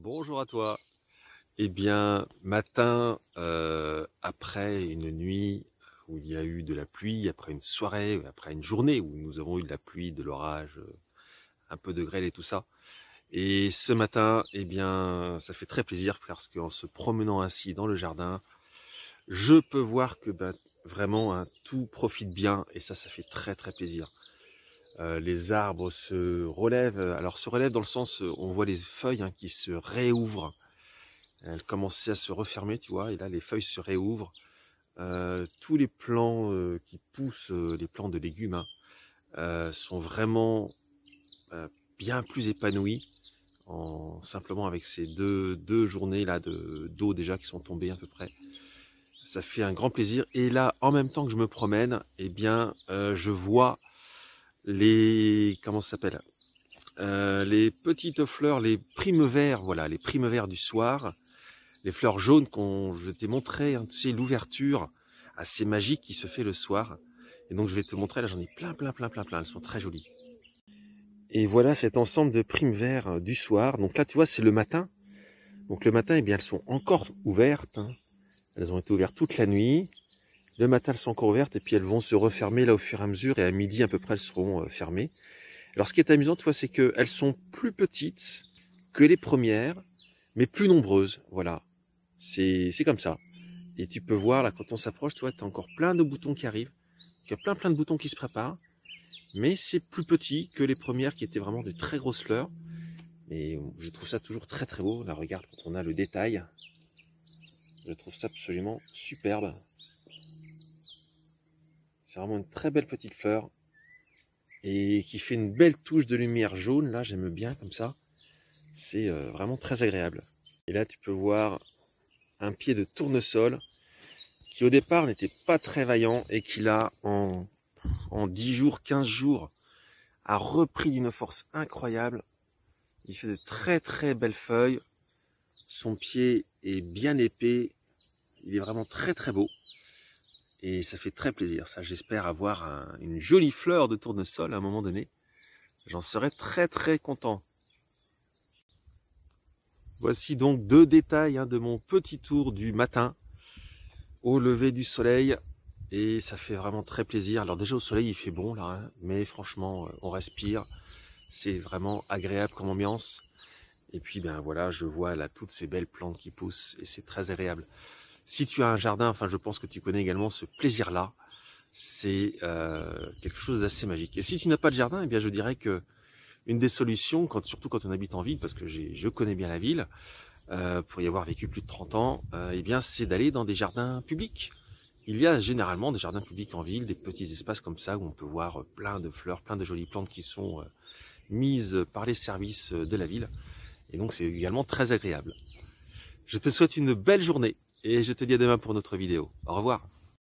Bonjour à toi. Eh bien, matin, après une nuit où il y a eu de la pluie, après une soirée, après une journée où nous avons eu de la pluie, de l'orage, un peu de grêle et tout ça. Et ce matin, eh bien, ça fait très plaisir parce qu'en se promenant ainsi dans le jardin, je peux voir que vraiment tout profite bien et ça fait très très plaisir. Les arbres se relèvent, alors se relèvent dans le sens, on voit les feuilles qui se réouvrent. Elle commençait à se refermer, tu vois, et là les feuilles se réouvrent. Tous les plants qui poussent, les plants de légumes, sont vraiment bien plus épanouis simplement avec ces deux journées là d'eau déjà qui sont tombées à peu près. Ça fait un grand plaisir. Et là, en même temps que je me promène, eh bien, je vois comment ça s'appelle, les petites fleurs, les primevères, voilà, les primevères du soir. Les fleurs jaunes je t'ai montré, tu sais, l'ouverture assez magique qui se fait le soir. Et donc je vais te montrer, là j'en ai plein, elles sont très jolies. Et voilà cet ensemble de primevères du soir. Donc là tu vois c'est le matin. Donc le matin, eh bien elles sont encore ouvertes. Elles ont été ouvertes toute la nuit. Le matin elles sont encore ouvertes et puis elles vont se refermer là au fur et à mesure. Et à midi à peu près elles seront fermées. Alors ce qui est amusant, tu vois, c'est qu'elles sont plus petites que les premières, mais plus nombreuses. Voilà. C'est comme ça. Et tu peux voir, là, quand on s'approche, tu vois, tu as encore plein de boutons qui arrivent. Il y a plein de boutons qui se préparent. Mais c'est plus petit que les premières qui étaient vraiment de très grosses fleurs. Et je trouve ça toujours très très beau. Là, regarde, quand on a le détail. Je trouve ça absolument superbe. C'est vraiment une très belle petite fleur. Et qui fait une belle touche de lumière jaune. Là, j'aime bien comme ça. C'est vraiment très agréable. Et là, tu peux voir un pied de tournesol qui au départ n'était pas très vaillant et qui là en 10 jours, 15 jours a repris d'une force incroyable. Il fait de très très belles feuilles. Son pied est bien épais. Il est vraiment très très beau. Et ça fait très plaisir. Ça, j'espère avoir une jolie fleur de tournesol à un moment donné. J'en serais très très content. Voici donc deux détails de mon petit tour du matin au lever du soleil. Et ça fait vraiment très plaisir. Alors déjà au soleil il fait bon là, mais franchement on respire. C'est vraiment agréable comme ambiance. Et puis ben voilà, je vois là toutes ces belles plantes qui poussent et c'est très agréable. Si tu as un jardin, enfin je pense que tu connais également ce plaisir-là. C'est quelque chose d'assez magique. Et si tu n'as pas de jardin, eh bien je dirais que une des solutions, surtout quand on habite en ville, parce que je connais bien la ville, pour y avoir vécu plus de 30 ans, eh bien c'est d'aller dans des jardins publics. Il y a généralement des jardins publics en ville, des petits espaces comme ça où on peut voir plein de fleurs, plein de jolies plantes qui sont mises par les services de la ville. Et donc c'est également très agréable. Je te souhaite une belle journée et je te dis à demain pour notre vidéo. Au revoir.